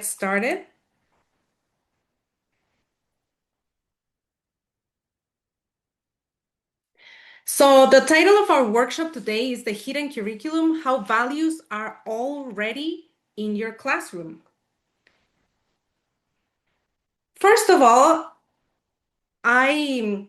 Started. So the title of our workshop today is The Hidden Curriculum, How Values Are Already in Your Classroom. First of all, I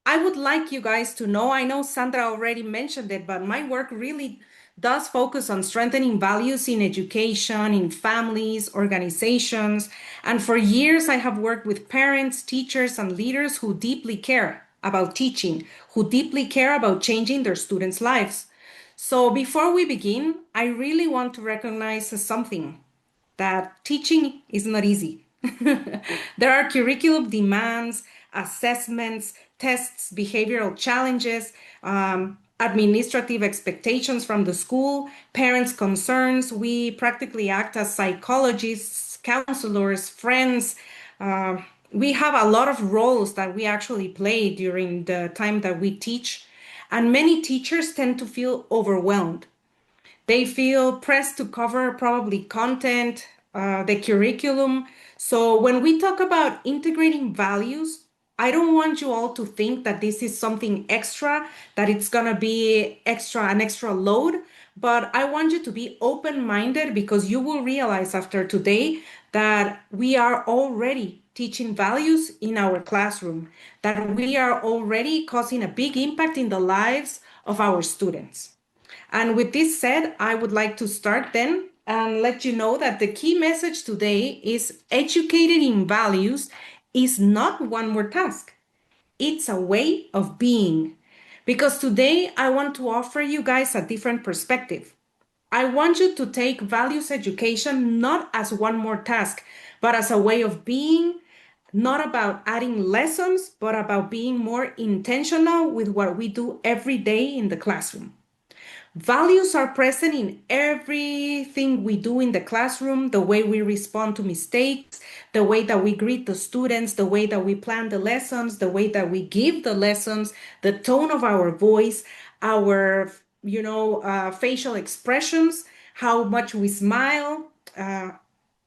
I would like you guys to know, I know Sandra already mentioned it, but my work really does focus on strengthening values in education, in families, organizations. And for years, I have worked with parents, teachers, and leaders who deeply care about teaching, who deeply care about changing their students' lives. So before we begin, I really want to recognize something that teaching is not easy. There are curriculum demands, assessments, tests, behavioral challenges, administrative expectations from the school, parents' concerns. We practically act as psychologists, counselors, friends. Uh, we have a lot of roles that we actually play during the time that we teach. And many teachers tend to feel overwhelmed. They feel pressed to cover probably content, the curriculum. So when we talk about integrating values, I don't want you all to think that this is something extra, that it's gonna be an extra load, but I want you to be open-minded because you will realize after today that we are already teaching values in our classroom, that we are already causing a big impact in the lives of our students. And with this said, I would like to start then and let you know that the key message today is educated in values is not one more task. It's a way of being. Because today I want to offer you guys a different perspective. I want you to take values education not as one more task, but as a way of being, not about adding lessons, but about being more intentional with what we do every day in the classroom. Values are present in everything we do in the classroom, the way we respond to mistakes, the way that we greet the students, the way that we plan the lessons, the way that we give the lessons, the tone of our voice, our, facial expressions, how much we smile,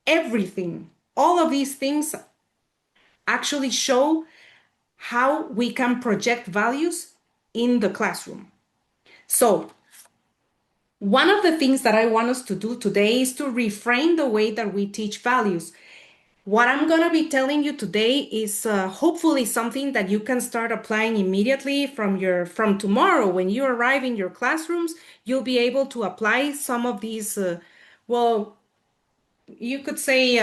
everything. All of these things actually show how we can project values in the classroom. So, one of the things that I want us to do today is to reframe the way that we teach values. What I'm going to be telling you today is hopefully something that you can start applying immediately from tomorrow when you arrive in your classrooms. You'll be able to apply some of these well, you could say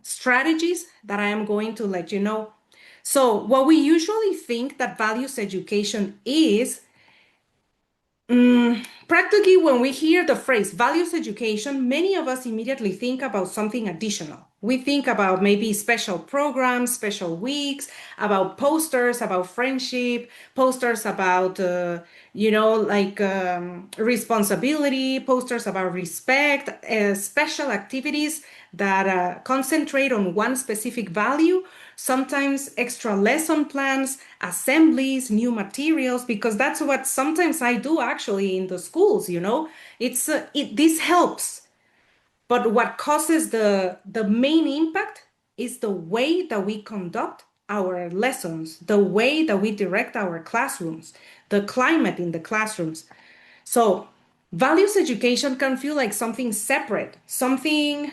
strategies that I am going to let you know. So, what we usually think that values education is practically, when we hear the phrase values education, many of us immediately think about something additional. We think about maybe special programs, special weeks, about posters, about friendship, posters about, responsibility, posters about respect, special activities that concentrate on one specific value, sometimes extra lesson plans, assemblies, new materials, because that's what sometimes I do actually in the schools, this helps. But what causes the main impact is the way that we conduct our lessons, the way that we direct our classrooms, the climate in the classrooms. So, values education can feel like something separate, something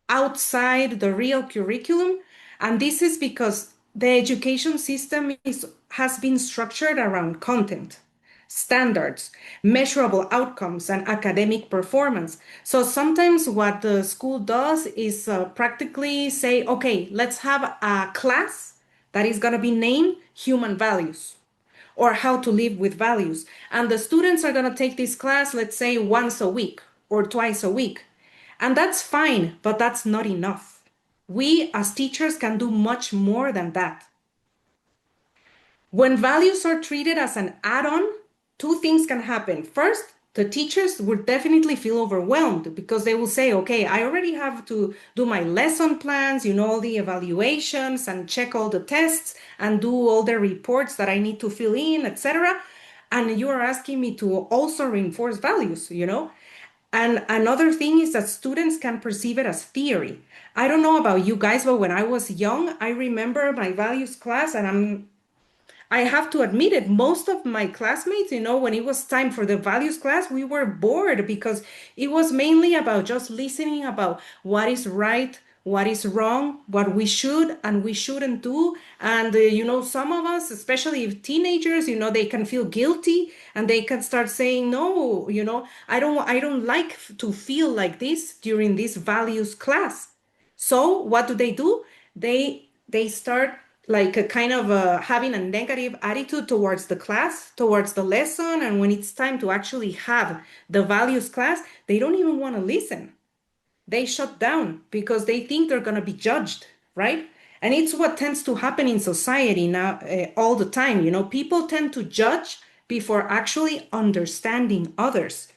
outside the real curriculum. And this is because the education system has been structured around content, standards, measurable outcomes, and academic performance. So sometimes what the school does is practically say, okay, let's have a class that is going to be named Human Values or How to Live with Values. And the students are going to take this class, let's say, once a week or twice a week. And that's fine, but that's not enough. We as teachers can do much more than that. When values are treated as an add on, two things can happen. First, the teachers would definitely feel overwhelmed because they will say, okay, I already have to do my lesson plans, all the evaluations and check all the tests and do all the reports that I need to fill in, etc. And you are asking me to also reinforce values. And another thing is that students can perceive it as theory. I don't know about you guys, but when I was young, I remember my values class, and I have to admit it, most of my classmates, when it was time for the values class, we were bored because it was mainly about just listening about what is right, what is wrong, what we should and we shouldn't do. And, some of us, especially if teenagers, they can feel guilty and they can start saying, no, I don't like to feel like this during this values class. So what do? They start like a kind of having a negative attitude towards the class, towards the lesson, and when it's time to actually have the values class, they don't even want to listen. They shut down because they think they're going to be judged, right? And it's what tends to happen in society now, all the time. People tend to judge before actually understanding others.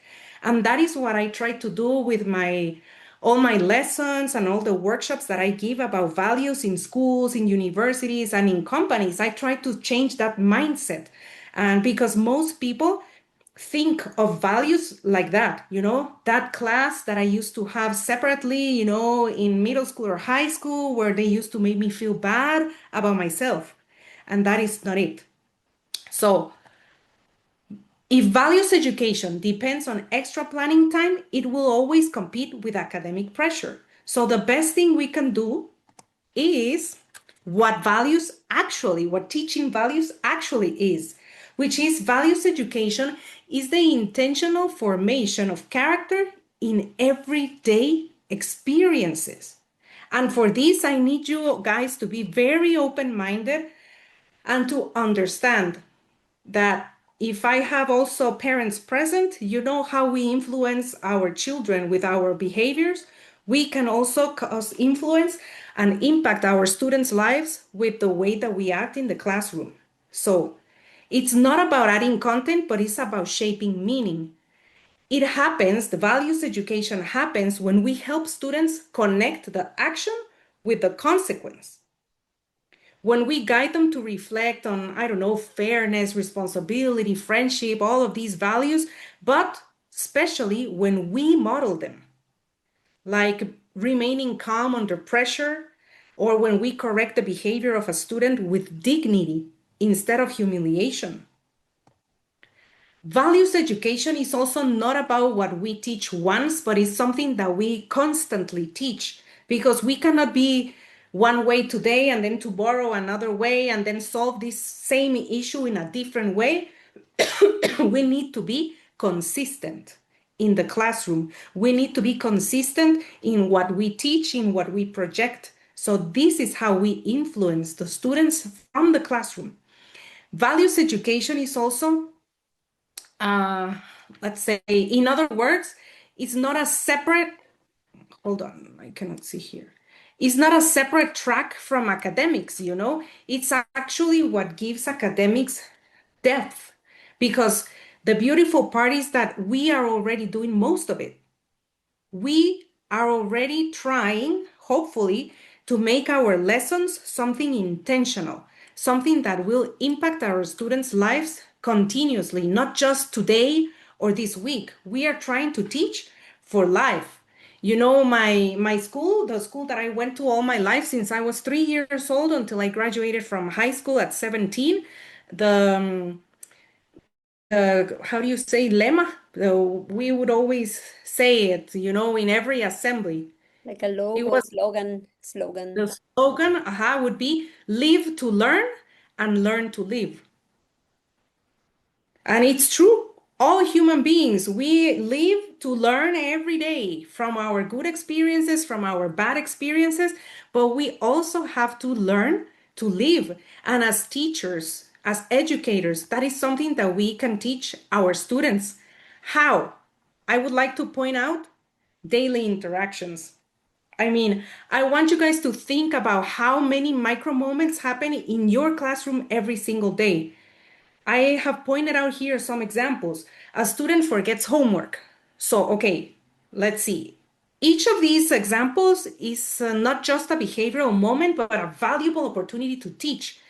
And that is what I try to do with my all my lessons and all the workshops that I give about values in schools, in universities, and in companies. I try to change that mindset. And because most people think of values like that, that class that I used to have separately, in middle school or high school, where they used to make me feel bad about myself. And that is not it. So, if values education depends on extra planning time, it will always compete with academic pressure. So, the best thing we can do is what teaching values actually is, which is values education is the intentional formation of character in everyday experiences. And for this, I need you guys to be very open minded and to understand that if I have also parents present, how we influence our children with our behaviors. We can also cause influence and impact our students' lives with the way that we act in the classroom. So it's not about adding content, but it's about shaping meaning. The values education happens when we help students connect the action with the consequence, when we guide them to reflect on, I don't know, fairness, responsibility, friendship, all of these values, but especially when we model them, like remaining calm under pressure, or when we correct the behavior of a student with dignity instead of humiliation. Values education is also not about what we teach once, but it's something that we constantly teach, because we cannot be one way today and then tomorrow another way and then solve this same issue in a different way. We need to be consistent in the classroom. We need to be consistent in what we teach, in what we project. So this is how we influence the students from the classroom. Values education is also, uh, let's say, in other words, it's not a separate, hold on, I cannot see here. It's not a separate track from academics. It's actually what gives academics depth, because the beautiful part is that we are already doing most of it. We are already trying, hopefully, to make our lessons something intentional, something that will impact our students' lives continuously, not just today or this week. We are trying to teach for life. My school, the school that I went to all my life since I was 3 years old until I graduated from high school at 17, the how do you say, lema? We would always say it, in every assembly. Like a It logo, was slogan. the slogan, would be live to learn and learn to live. And it's true. All human beings, we live to learn every day from our good experiences, from our bad experiences, but we also have to learn to live. And as teachers, as educators, that is something that we can teach our students. How? I would like to point out daily interactions. I mean, I want you guys to think about how many micro moments happen in your classroom every single day. I have pointed out here some examples. A student forgets homework. So, okay, let's see. Each of these examples is not just a behavioral moment, but a valuable opportunity to teach.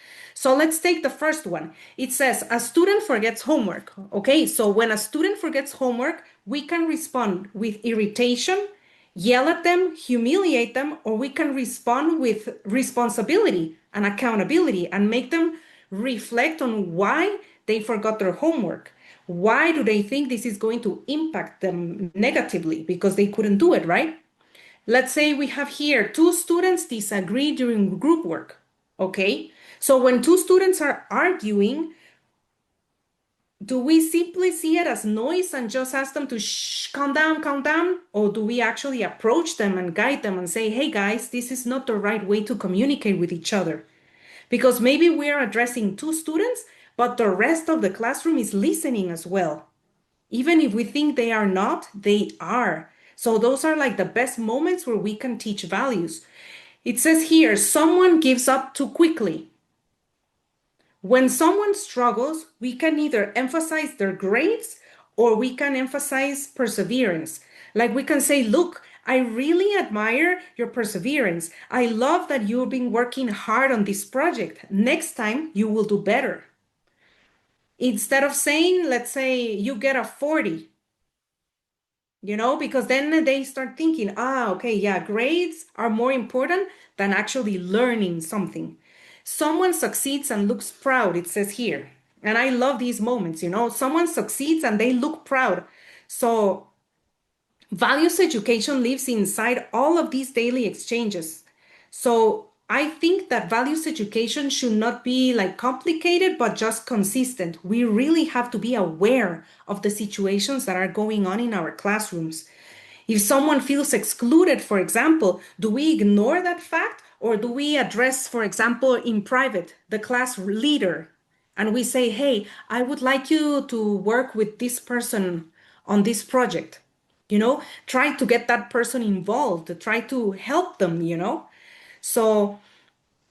So let's take the first one. It says a student forgets homework. Okay, so when a student forgets homework, we can respond with irritation, yell at them, humiliate them, or we can respond with responsibility and accountability and make them reflect on why they forgot their homework. Why do they think this is going to impact them negatively because they couldn't do it, right? Let's say we have here two students disagree during group work. Okay. So when two students are arguing, do we simply see it as noise and just ask them to shh, calm down, calm down? Or do we actually approach them and guide them and say, hey guys, this is not the right way to communicate with each other? Because maybe we are addressing two students, but the rest of the classroom is listening as well. Even if we think they are not, they are. So those are like the best moments where we can teach values. It says here, someone gives up too quickly. When someone struggles, we can either emphasize their grades or we can emphasize perseverance. Like we can say, look, I really admire your perseverance. I love that you've been working hard on this project. Next time you will do better. Instead of saying, let's say you get a 40, because then they start thinking, okay, yeah, grades are more important than actually learning something. Someone succeeds and looks proud, it says here. And I love these moments, someone succeeds and they look proud. So values education lives inside all of these daily exchanges. So I think that values education should not be like complicated, but just consistent. We really have to be aware of the situations that are going on in our classrooms. If someone feels excluded, for example, do we ignore that fact or do we address, for example, in private, the class leader and we say, hey, I would like you to work with this person on this project? Try to get that person involved, try to help them. So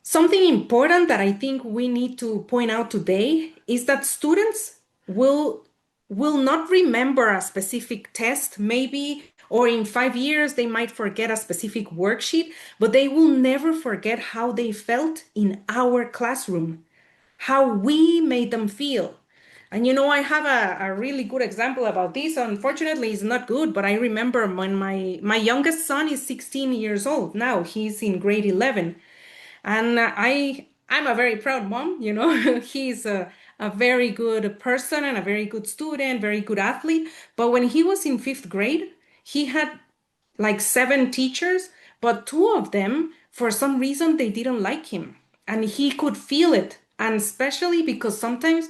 something important that I think we need to point out today is that students will not remember a specific test, maybe, or in 5 years they might forget a specific worksheet, but they will never forget how they felt in our classroom, how we made them feel. And I have a really good example about this. Unfortunately, it's not good, but I remember when my youngest son is 16 years old now. He's in grade 11. And I'm a very proud mom, He's a very good person and a very good student, very good athlete. But when he was in fifth grade, he had like seven teachers, but two of them, for some reason, they didn't like him. And he could feel it. And especially because sometimes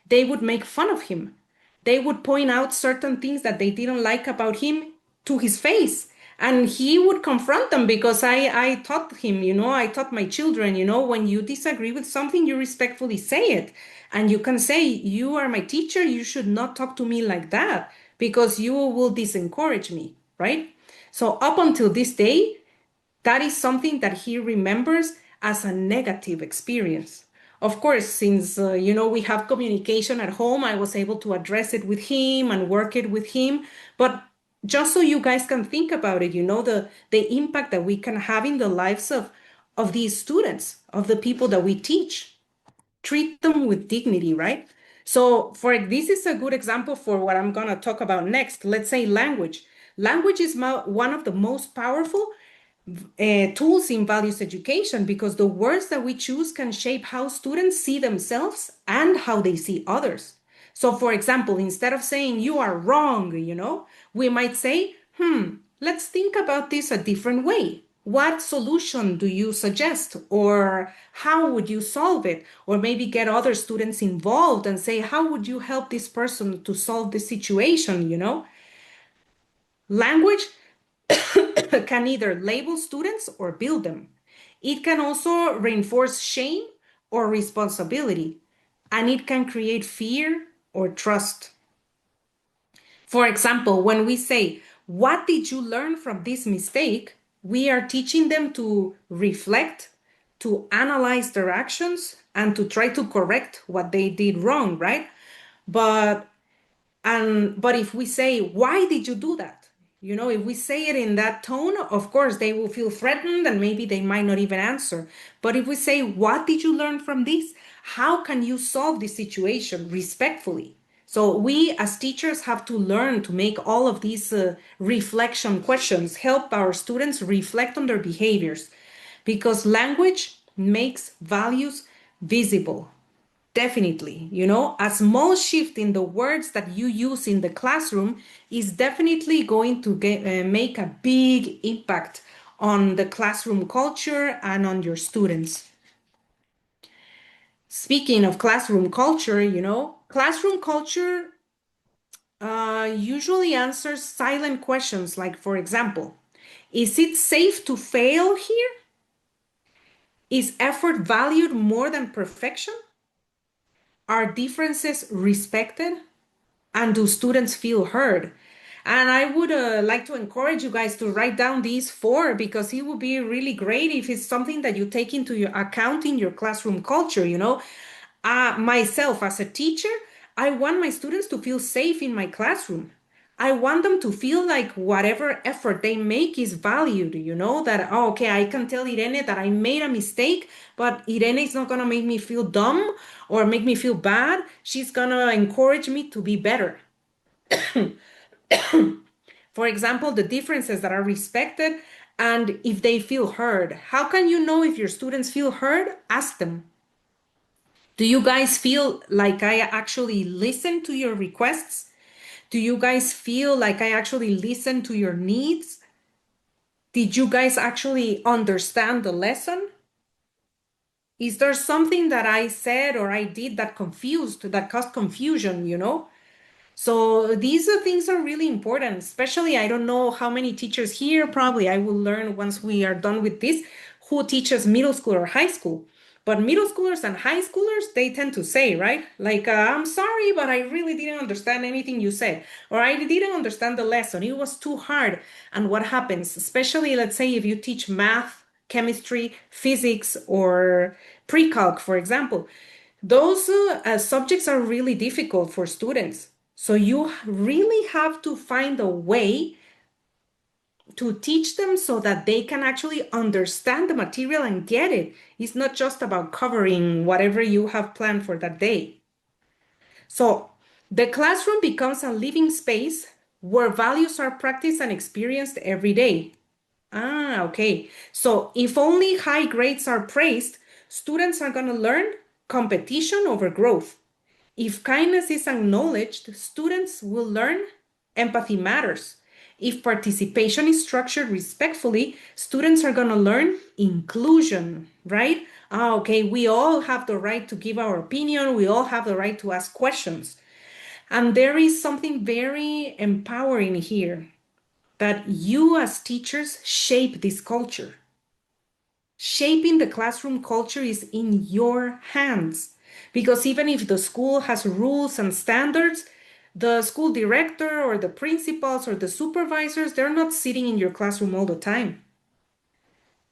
they would make fun of him. They would point out certain things that they didn't like about him to his face. And he would confront them because I taught him, I taught my children, when you disagree with something, you respectfully say it. And you can say, you are my teacher, you should not talk to me like that because you will disencourage me, right? So up until this day, that is something that he remembers as a negative experience. Of course, since we have communication at home, I was able to address it with him and work it with him. But just so you guys can think about it, the impact that we can have in the lives of these students, of the people that we teach. Treat them with dignity, right? So for this is a good example for what I'm going to talk about next. Let's say language. Language is one of the most powerful tools in values education because the words that we choose can shape how students see themselves and how they see others. So, for example, instead of saying you are wrong, we might say, let's think about this a different way. What solution do you suggest? Or how would you solve it? Or maybe get other students involved and say, how would you help this person to solve the situation? Language can either label students or build them. It can also reinforce shame or responsibility, and it can create fear or trust. For example, when we say, what did you learn from this mistake? We are teaching them to reflect, to analyze their actions, and to try to correct what they did wrong, right? But but if we say, why did you do that? You know, if we say it in that tone, of course, they will feel threatened and maybe they might not even answer. But if we say, what did you learn from this? How can you solve this situation respectfully? So we as teachers have to learn to make all of these reflection questions, help our students reflect on their behaviors because language makes values visible. Definitely, you know, a small shift in the words that you use in the classroom is definitely going to make a big impact on the classroom culture and on your students. Speaking of classroom culture, you know, classroom culture usually answers silent questions like, for example, is it safe to fail here? Is effort valued more than perfection? Are differences respected? And do students feel heard? And I would like to encourage you guys to write down these four because it would be really great if it's something that you take into your account in your classroom culture. You know, myself as a teacher, I want my students to feel safe in my classroom. I want them to feel like whatever effort they make is valued, you know, that, oh, okay, I can tell Irene that I made a mistake, but Irene is not going to make me feel dumb or make me feel bad. She's going to encourage me to be better. For example, the differences that are respected and if they feel heard. How can you know if your students feel heard? Ask them. Do you guys feel like I actually listen to your requests? Do you guys feel like I actually listen to your needs? Did you guys actually understand the lesson? Is there something that I said or I did that caused confusion, you know? So these are things are really important, especially I don't know how many teachers here, probably I will learn once we are done with this, who teaches middle school or high school. But middle schoolers and high schoolers, they tend to say, right? Like, I'm sorry, but I really didn't understand anything you said, or I didn't understand the lesson. It was too hard. And what happens, especially let's say if you teach math, chemistry, physics, or pre-calc, for example, those subjects are really difficult for students. So you really have to find a way to teach them so that they can actually understand the material and get it. It's not just about covering whatever you have planned for that day. So the classroom becomes a living space where values are practiced and experienced every day. Ah, okay. So if only high grades are praised, students are going to learn competition over growth. If kindness is acknowledged, students will learn empathy matters. If participation is structured respectfully, students are going to learn inclusion, right? Ah, okay, we all have the right to give our opinion, we all have the right to ask questions. And there is something very empowering here that you as teachers shape this culture. Shaping the classroom culture is in your hands because even if the school has rules and standards, the school director or the principals or the supervisors, they're not sitting in your classroom all the time.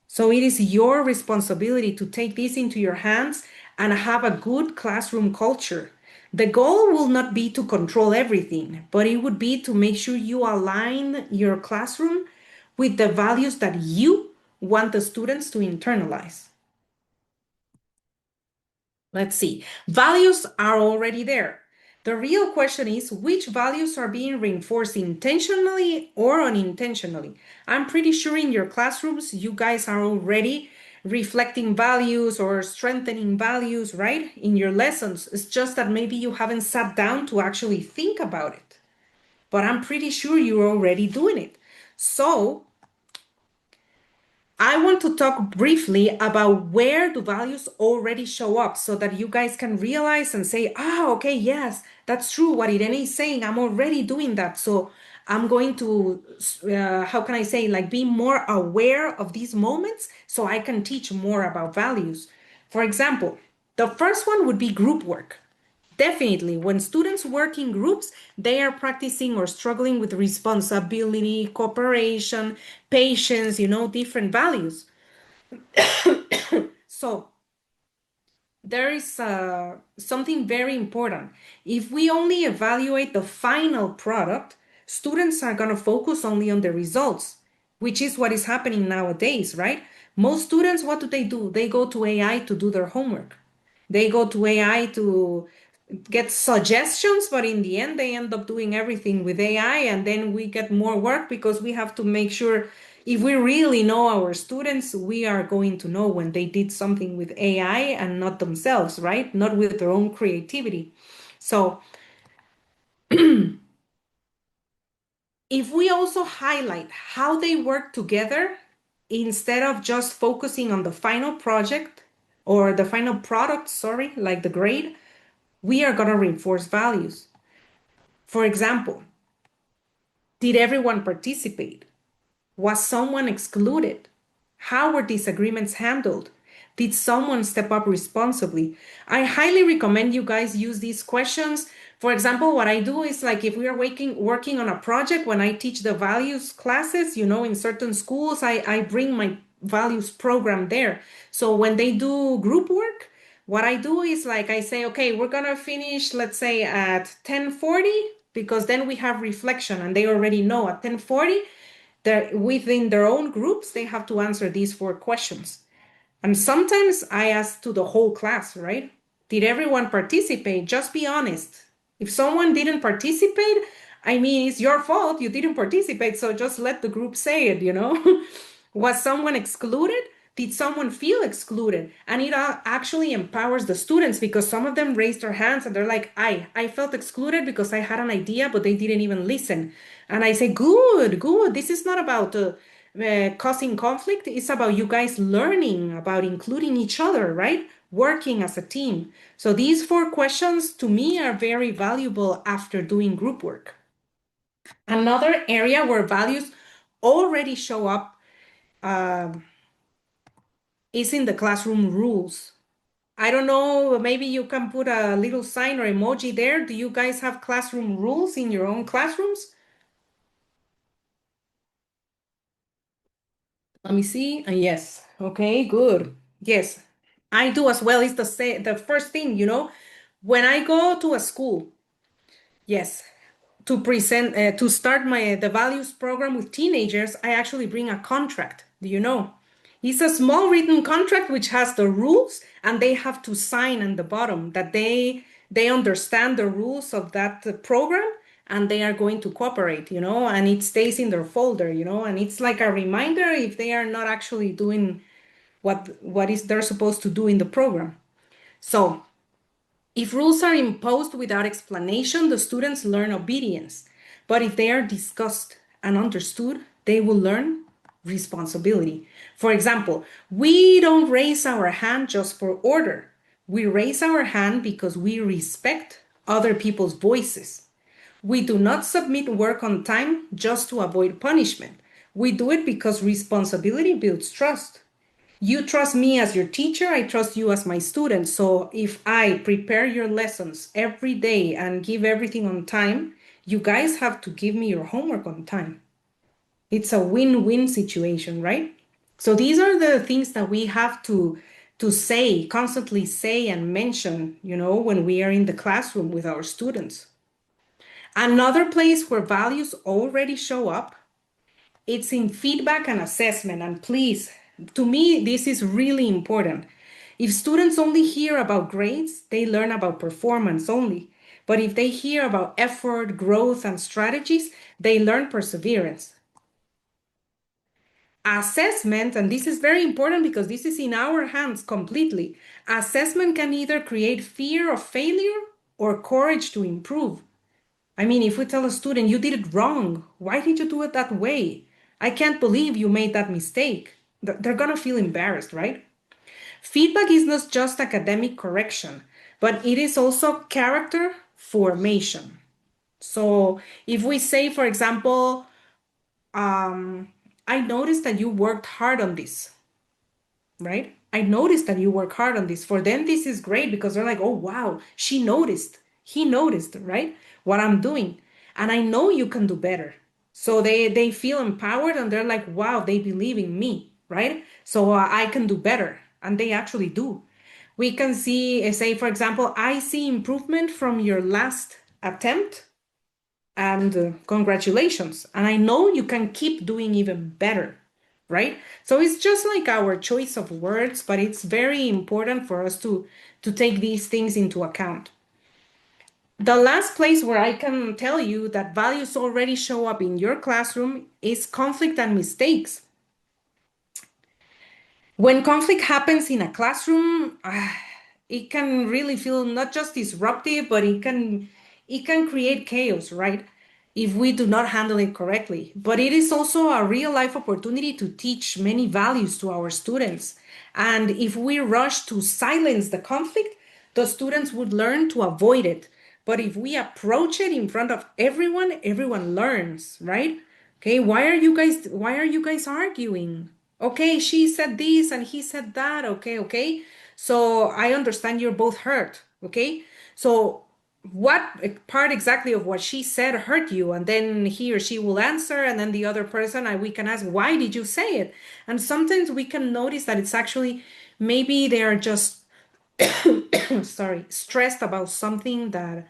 So it is your responsibility to take this into your hands and have a good classroom culture. The goal will not be to control everything, but it would be to make sure you align your classroom with the values that you want the students to internalize. Let's see. Values are already there. The real question is which values are being reinforced intentionally or unintentionally. I'm pretty sure in your classrooms, you guys are already reflecting values or strengthening values, right? In your lessons. It's just that maybe you haven't sat down to actually think about it. But I'm pretty sure you're already doing it. So I want to talk briefly about where the values already show up so that you guys can realize and say, okay, yes, that's true. What Irene is saying, I'm already doing that. So I'm going to, how can I say, like be more aware of these moments so I can teach more about values. For example, the first one would be group work. Definitely, when students work in groups, they are practicing or struggling with responsibility, cooperation, patience, you know, different values. So there is something very important. If we only evaluate the final product, students are going to focus only on the results, which is what is happening nowadays, right? Most students, what do? They go to AI to do their homework. They go to AI to get suggestions, but in the end, they end up doing everything with AI, and then we get more work because we have to make sure if we really know our students, we are going to know when they did something with AI and not themselves, right? Not with their own creativity. So, if we also highlight how they work together instead of just focusing on the final project or the final product, sorry, like the grade, we are going to reinforce values. For example, did everyone participate? Was someone excluded? How were disagreements handled? Did someone step up responsibly? I highly recommend you guys use these questions. For example, what I do is like if we are working on a project, when I teach the values classes, in certain schools, I bring my values program there. So when they do group work, what I do is like I say, okay, we're gonna finish, let's say at 10:40, because then we have reflection and they already know at 10:40 they're within their own groups, they have to answer these four questions. And sometimes I ask to the whole class, right? Did everyone participate? Just be honest. If someone didn't participate, I mean, it's your fault. You didn't participate. So just let the group say it. Was someone excluded? Did someone feel excluded? And it actually empowers the students because some of them raised their hands and they're like, I felt excluded because I had an idea, but they didn't even listen. And I say, good, good. This is not about causing conflict. It's about you guys learning, about including each other, right? Working as a team. So these four questions to me are very valuable after doing group work. Another area where values already show up is in the classroom rules. I don't know, maybe you can put a little sign or emoji there. Do you guys have classroom rules in your own classrooms? Let me see. Yes. Okay, good. Yes. I do as well. It's the first thing. When I go to a school, yes, to start my the values program with teenagers, I actually bring a contract. Do you know? It's a small written contract which has the rules and they have to sign on the bottom that they understand the rules of that program and they are going to cooperate, and it stays in their folder, and it's like a reminder if they are not actually doing what is they're supposed to do in the program. So, if rules are imposed without explanation, the students learn obedience. But if they are discussed and understood, they will learn responsibility. For example, we don't raise our hand just for order. We raise our hand because we respect other people's voices. We do not submit work on time just to avoid punishment. We do it because responsibility builds trust. You trust me as your teacher, I trust you as my student. So if I prepare your lessons every day and give everything on time, you guys have to give me your homework on time. It's a win-win situation, right? So these are the things that we have to say, constantly say and mention, when we are in the classroom with our students. Another place where values already show up, it's in feedback and assessment. And please, to me, this is really important. If students only hear about grades, they learn about performance only. But if they hear about effort, growth, and strategies, they learn perseverance. Assessment, and this is very important because this is in our hands completely. Assessment can either create fear of failure or courage to improve. I mean, if we tell a student, you did it wrong, why did you do it that way? I can't believe you made that mistake. They're gonna feel embarrassed, right? Feedback is not just academic correction, but it is also character formation. So if we say, for example, I noticed that you worked hard on this, right? I noticed that you work hard on this. For them, this is great because they're like, oh, wow, she noticed. He noticed, right? What I'm doing. And I know you can do better. So they feel empowered and they're like, wow, they believe in me, right? So I can do better. And they actually do. We can see, say, for example, I see improvement from your last attempt. and congratulations. And I know you can keep doing even better, right? So it's just like our choice of words, but it's very important for us to take these things into account. The last place where I can tell you that values already show up in your classroom is conflict and mistakes. When conflict happens in a classroom, it can really feel not just disruptive, but it can create chaos, right? If we do not handle it correctly. But it is also a real life opportunity to teach many values to our students. And if we rush to silence the conflict, the students would learn to avoid it. But if we approach it in front of everyone, everyone learns, right? Okay, why are you guys arguing? Okay, she said this and he said that. Okay, okay. So I understand you're both hurt. Okay. So what part exactly of what she said hurt you? And then he or she will answer, and then the other person, and we can ask, why did you say it? And sometimes we can notice that it's actually maybe they are just sorry, stressed about something that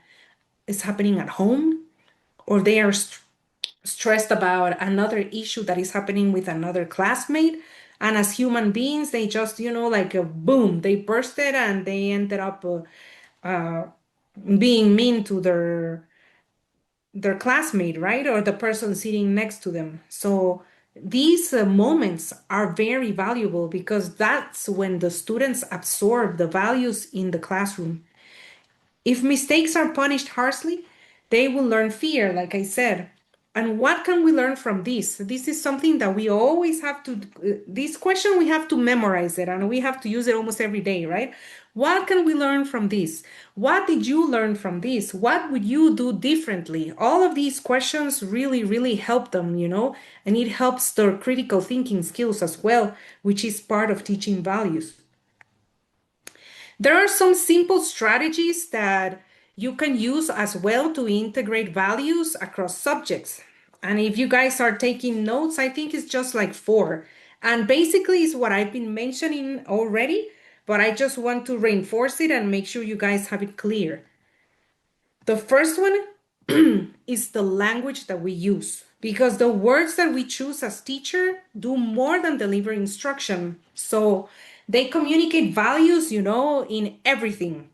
is happening at home, or they are stressed about another issue that is happening with another classmate. And as human beings, they just, like a boom, they bursted and they ended up uh, being mean to their classmate, right? Or the person sitting next to them. So these moments are very valuable because that's when the students absorb the values in the classroom. If mistakes are punished harshly, they will learn fear, like I said. And what can we learn from this? This is something that we always have to, this question, we have to memorize it and we have to use it almost every day, right? What can we learn from this? What did you learn from this? What would you do differently? All of these questions really, really help them, and it helps their critical thinking skills as well, which is part of teaching values. There are some simple strategies that you can use as well to integrate values across subjects. And if you guys are taking notes, I think it's just like four. And basically, is what I've been mentioning already, but I just want to reinforce it and make sure you guys have it clear. The first one is the language that we use because the words that we choose as teacher do more than deliver instruction. So they communicate values, in everything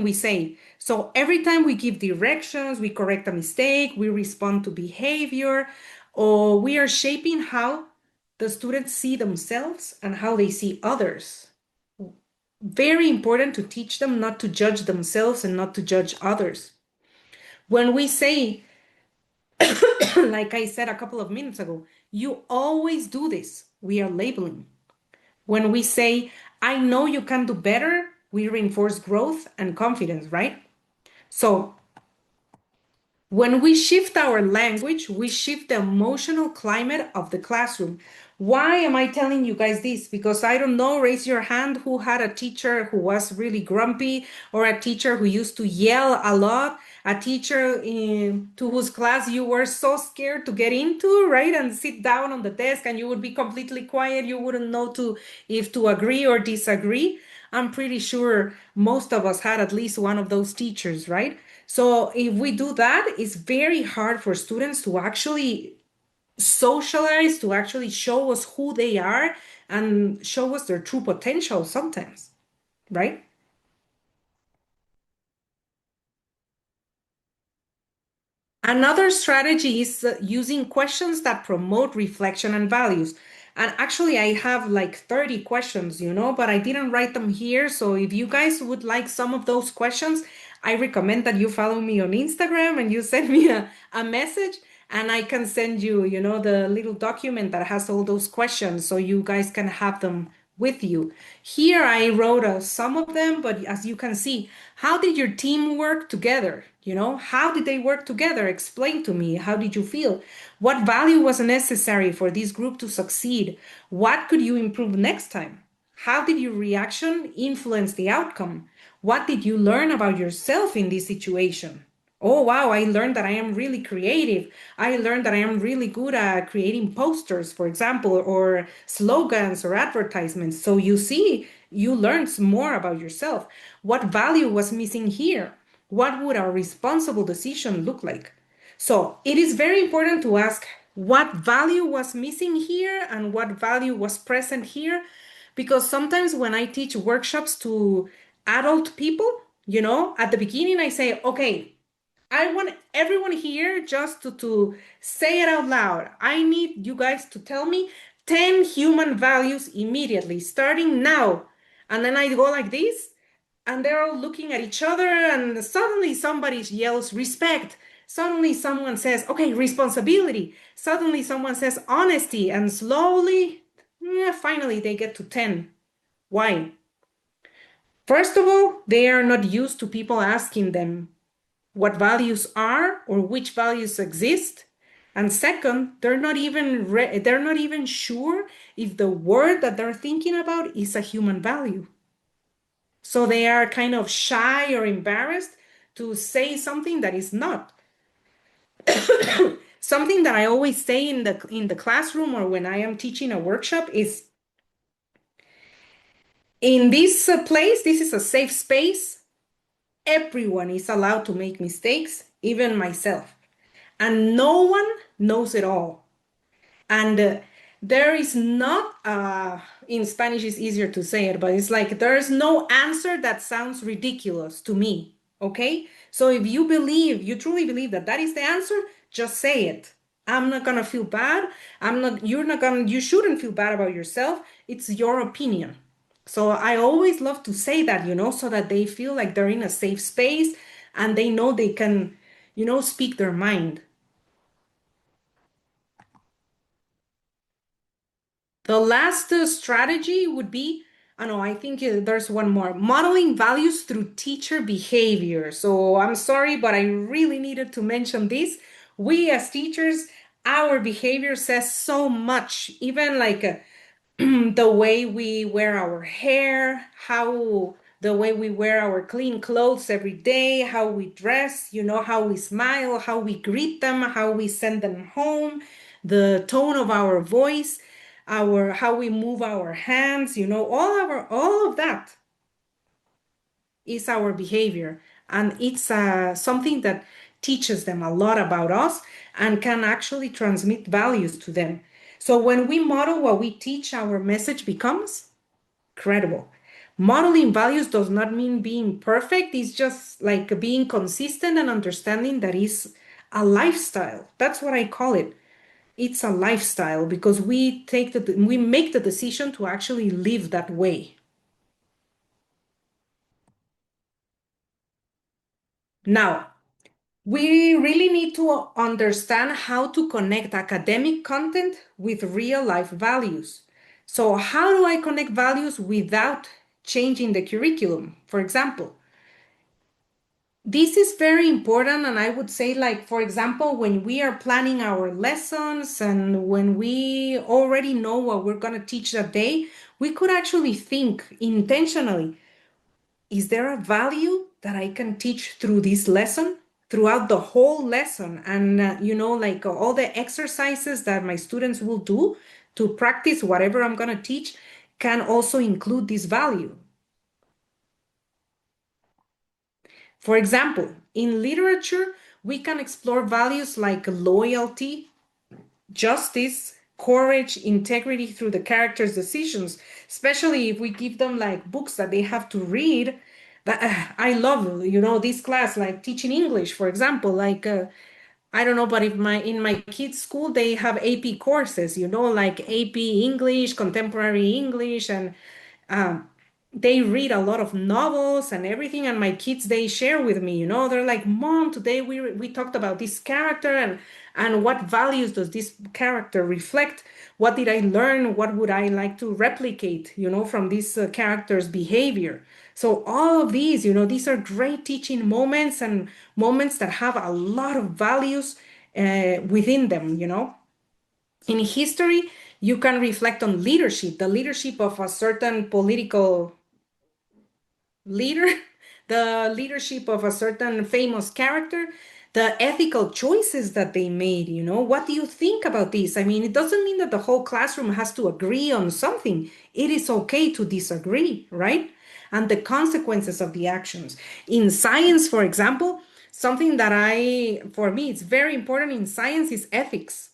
we say. So every time we give directions, we correct a mistake, we respond to behavior, or we are shaping how the students see themselves and how they see others. Very important to teach them not to judge themselves and not to judge others. When we say, like I said a couple of minutes ago, you always do this, we are labeling. When we say, I know you can do better, we reinforce growth and confidence, right? So when we shift our language, we shift the emotional climate of the classroom. Why am I telling you guys this? Because I don't know, raise your hand who had a teacher who was really grumpy, or a teacher who used to yell a lot, a teacher to whose class you were so scared to get into, right? And sit down on the desk and you would be completely quiet. You wouldn't know if to agree or disagree. I'm pretty sure most of us had at least one of those teachers, right? So if we do that, it's very hard for students to actually socialize, to actually show us who they are and show us their true potential sometimes, right? Another strategy is using questions that promote reflection and values. And actually, I have like 30 questions, but I didn't write them here. So if you guys would like some of those questions, I recommend that you follow me on Instagram and you send me a message, and I can send you, the little document that has all those questions so you guys can have them with you. Here I wrote some of them, but as you can see, how did your team work together? How did they work together? Explain to me. How did you feel? What value was necessary for this group to succeed? What could you improve next time? How did your reaction influence the outcome? What did you learn about yourself in this situation? Oh, wow, I learned that I am really creative. I learned that I am really good at creating posters, for example, or slogans or advertisements. So you see, you learned more about yourself. What value was missing here? What would a responsible decision look like? So it is very important to ask what value was missing here and what value was present here. Because sometimes when I teach workshops to adult people, at the beginning I say, okay, I want everyone here just to say it out loud. I need you guys to tell me 10 human values immediately, starting now. And then I go like this, and they're all looking at each other, and suddenly somebody yells respect. Suddenly someone says, okay, responsibility. Suddenly someone says honesty, and slowly, finally they get to 10. Why? First of all, they are not used to people asking them what values are or which values exist. And second, they're not even sure if the word that they're thinking about is a human value. So they are kind of shy or embarrassed to say something that is not. Something that I always say in the classroom or when I am teaching a workshop is, in this place, this is a safe space. Everyone is allowed to make mistakes, even myself. And no one knows it all. And there is not, in Spanish it's easier to say it, but it's like there's no answer that sounds ridiculous to me. Okay? So if you truly believe that that is the answer, just say it. I'm not gonna feel bad. You shouldn't feel bad about yourself. It's your opinion. So I always love to say that, so that they feel like they're in a safe space and they know they can, speak their mind. The last strategy would be, I know, I think there's one more, modeling values through teacher behavior. So I'm sorry, but I really needed to mention this. We as teachers, our behavior says so much, even like the way we wear our hair, how the way we wear our clean clothes every day, how we dress, how we smile, how we greet them, how we send them home, the tone of our voice, our how we move our hands, all of that is our behavior. And it's something that teaches them a lot about us and can actually transmit values to them. So when we model what we teach, our message becomes credible. Modeling values does not mean being perfect. It's just like being consistent and understanding that is a lifestyle. That's what I call it. It's a lifestyle because we make the decision to actually live that way. Now, we really need to understand how to connect academic content with real life values. So, how do I connect values without changing the curriculum? For example, this is very important. And I would say, like, for example, when we are planning our lessons and when we already know what we're going to teach that day, we could actually think intentionally, is there a value that I can teach through this lesson, throughout the whole lesson? And, like all the exercises that my students will do to practice whatever I'm going to teach can also include this value. For example, in literature, we can explore values like loyalty, justice, courage, integrity through the characters' decisions, especially if we give them like books that they have to read. But I love, this class, like teaching English, for example, like I don't know, but if in my kids' school they have AP courses, like AP English, contemporary English, and um, they read a lot of novels and everything. And my kids, they share with me, they're like, Mom, today we talked about this character and what values does this character reflect? What did I learn? What would I like to replicate, from this character's behavior? So all of these, these are great teaching moments and moments that have a lot of values within them. In history, you can reflect on leadership, the leadership of a certain political leader, the leadership of a certain famous character, the ethical choices that they made. What do you think about this? I mean, it doesn't mean that the whole classroom has to agree on something. It is okay to disagree, right? And the consequences of the actions. In science, for example, Something that for me, it's very important in science is ethics,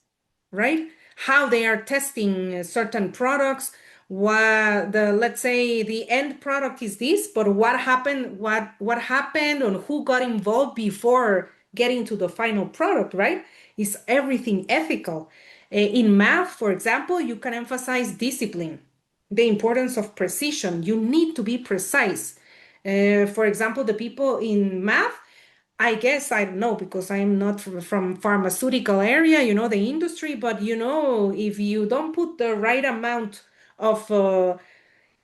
right? How they are testing certain products. Let's say the end product is this, but what happened and who got involved before getting to the final product, right? Is everything ethical. In math, for example, you can emphasize discipline, the importance of precision. You need to be precise. For example, the people in math, I guess I don't know because I'm not from pharmaceutical area, the industry, but if you don't put the right amount of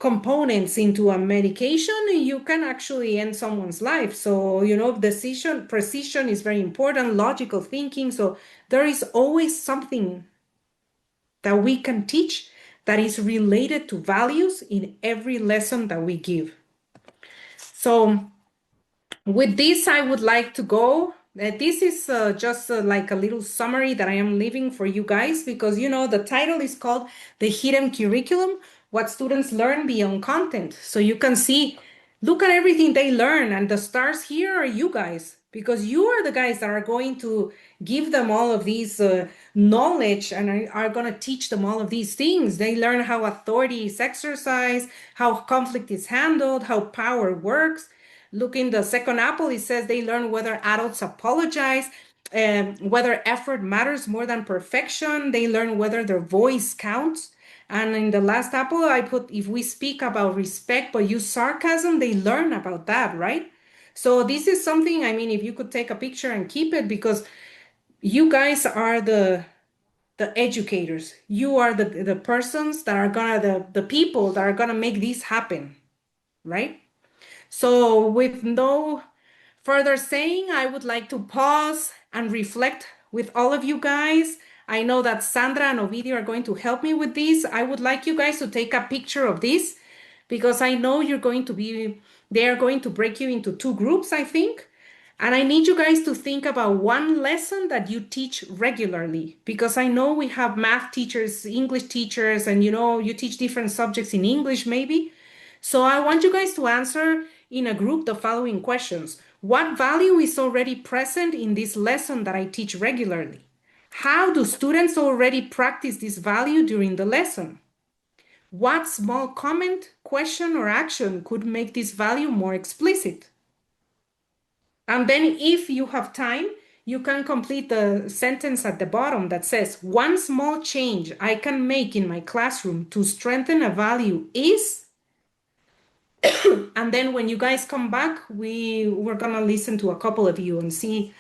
components into a medication, you can actually end someone's life. So, decision, precision is very important, logical thinking. So there is always something that we can teach that is related to values in every lesson that we give. So with this, I would like to go. This is just like a little summary that I am leaving for you guys because the title is called The Hidden Curriculum, What Students Learn Beyond Content. So you can see, look at everything they learn, and the stars here are you guys because you are the guys that are going to give them all of these knowledge and are going to teach them all of these things. They learn how authority is exercised, how conflict is handled, how power works. Look in the second apple, it says they learn whether adults apologize, whether effort matters more than perfection. They learn whether their voice counts. And in the last apple, I put if we speak about respect but use sarcasm, they learn about that, right? So this is something, I mean, if you could take a picture and keep it because you guys are the educators. You are the persons that are gonna the people that are gonna make this happen, right? So, with no further saying, I would like to pause and reflect with all of you guys. I know that Sandra and Ovidio are going to help me with this. I would like you guys to take a picture of this because I know they are going to break you into two groups, I think. And I need you guys to think about one lesson that you teach regularly because I know we have math teachers, English teachers, and you teach different subjects in English, maybe. So I want you guys to answer in a group the following questions. What value is already present in this lesson that I teach regularly? How do students already practice this value during the lesson? What small comment, question, or action could make this value more explicit? And then if you have time, you can complete the sentence at the bottom that says, one small change I can make in my classroom to strengthen a value is, and then when you guys come back, we're gonna listen to a couple of you and see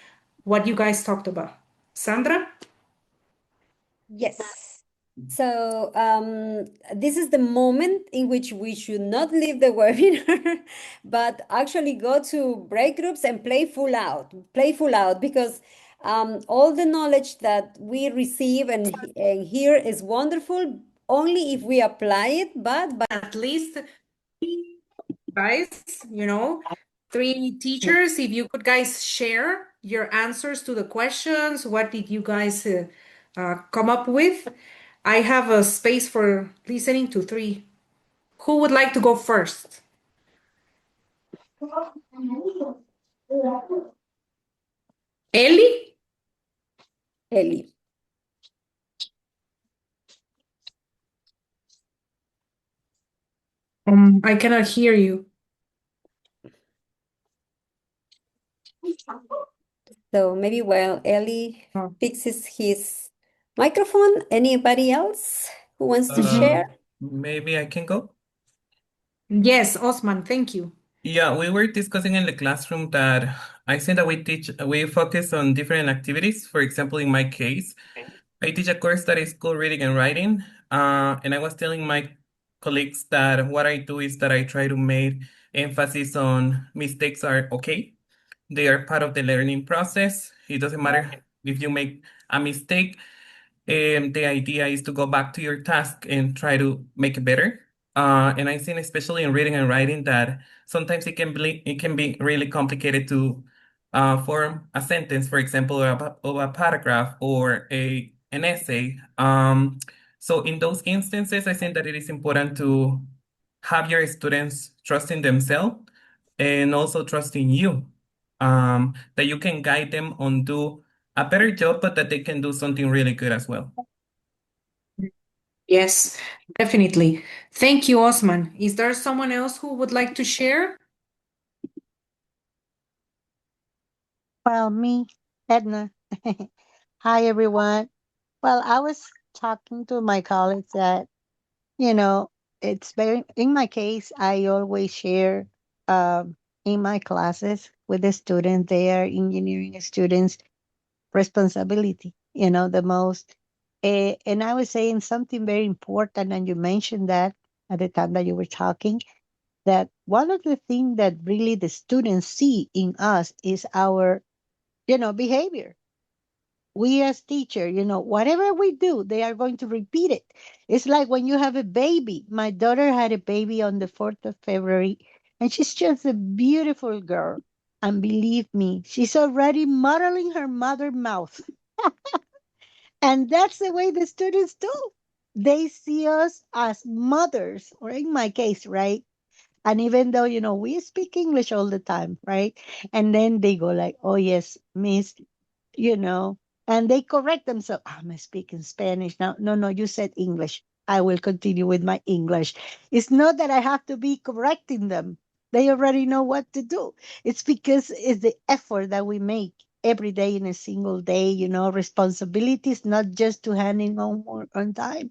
what you guys talked about. Sandra? Yes. So this is the moment in which we should not leave the webinar, but actually go to break groups and play full out, because all the knowledge that we receive and hear is wonderful only if we apply it, but by At least guys, three teachers, if you could guys share your answers to the questions, what did you guys come up with? I have a space for listening to three. Who would like to go first? Ellie? Ellie. I cannot hear you. So maybe while Ellie Oh. fixes his microphone, anybody else who wants to Mhm. share? Maybe I can go. Yes, Osman, thank you. Yeah, we were discussing in the classroom that I think that we focus on different activities. For example, in my case, I teach a course that is called reading and writing. And I was telling my colleagues that what I do is that I try to make emphasis on mistakes are okay. They are part of the learning process. It doesn't matter if you make a mistake. The idea is to go back to your task and try to make it better. And I think especially in reading and writing that sometimes it can be really complicated to form a sentence, for example, of a paragraph or an essay. So in those instances, I think that it is important to have your students trust in themselves and also trust in you. that you can guide them on do a better job, but that they can do something really good as well. Yes, definitely. Thank you, Osman. Is there someone else who would like to share? Well, me, Edna. Hi, everyone. Well, I was talking to my colleagues that, you know, it's very, in my case, I always share in my classes with the students, they are engineering students, responsibility, the most. And I was saying something very important, and you mentioned that at the time that you were talking, that one of the things that really the students see in us is our, behavior. We as teacher, whatever we do, they are going to repeat it. It's like when you have a baby. My daughter had a baby on the 4th of February, and she's just a beautiful girl. And believe me, she's already modeling her mother mouth. And that's the way the students do. They see us as mothers, or in my case, right? And even though, we speak English all the time, right? And then they go like, oh, yes, miss, you know, and they correct themselves. I'm speaking Spanish now. No, no, you said English. I will continue with my English. It's not that I have to be correcting them. They already know what to do. It's because it's the effort that we make every day in a single day, responsibility is not just to hand in homework on time.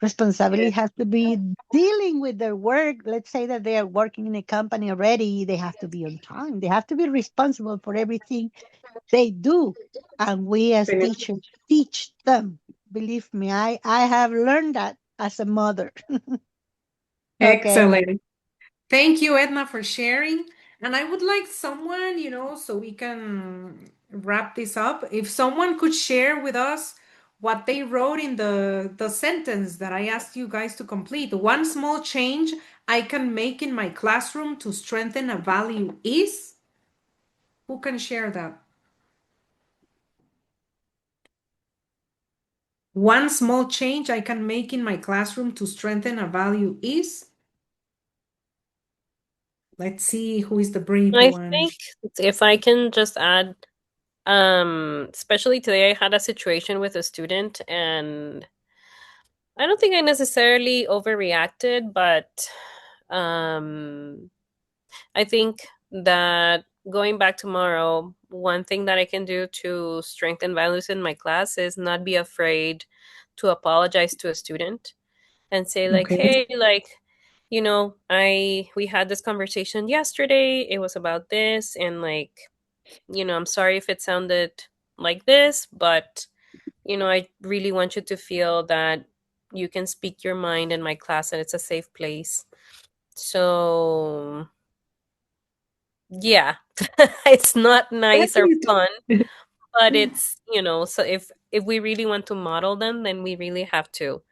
Responsibility has to be dealing with their work. Let's say that they are working in a company already. They have to be on time. They have to be responsible for everything they do. And we as teachers teach them. Believe me, I have learned that as a mother. Okay. Excellent. Thank you, Edna, for sharing. And I would like someone, so we can wrap this up. If someone could share with us what they wrote in the sentence that I asked you guys to complete. One small change I can make in my classroom to strengthen a value is. Who can share that? One small change I can make in my classroom to strengthen a value is. Let's see who is the brave I one. think if I can just add, especially today, I had a situation with a student, and I don't think I necessarily overreacted, but um, I think that going back tomorrow, one thing that I can do to strengthen values in my class is not be afraid to apologize to a student and say like, Okay. hey, like, I we had this conversation yesterday. It was about this, and like, I'm sorry if it sounded like this, but I really want you to feel that you can speak your mind in my class and it's a safe place. So, yeah. It's not nice or Definitely. fun, but it's, so if we really want to model them, then we really have to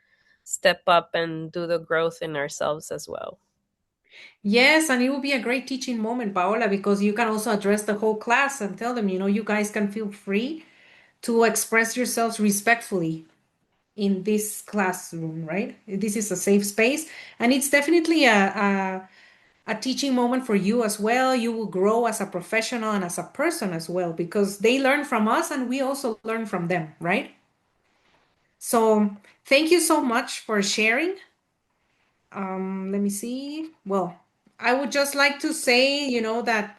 step up and do the growth in ourselves as well. Yes, and it will be a great teaching moment, Paola, because you can also address the whole class and tell them, you guys can feel free to express yourselves respectfully in this classroom, right? This is a safe space, and it's definitely a teaching moment for you as well. You will grow as a professional and as a person as well, because they learn from us and we also learn from them, right? So thank you so much for sharing. Let me see. Well, I would just like to say, that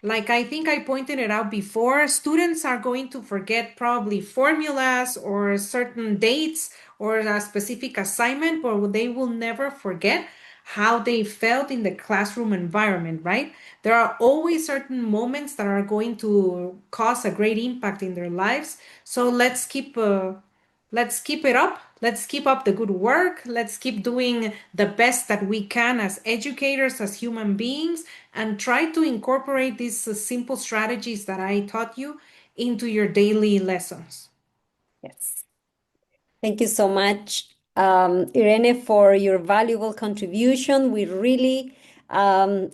like I think I pointed it out before, students are going to forget probably formulas or certain dates or a specific assignment, but they will never forget how they felt in the classroom environment, right? There are always certain moments that are going to cause a great impact in their lives. So let's keep it up. Let's keep up the good work. Let's keep doing the best that we can as educators, as human beings, and try to incorporate these simple strategies that I taught you into your daily lessons. Yes. Thank you so much, Irene, for your valuable contribution. We really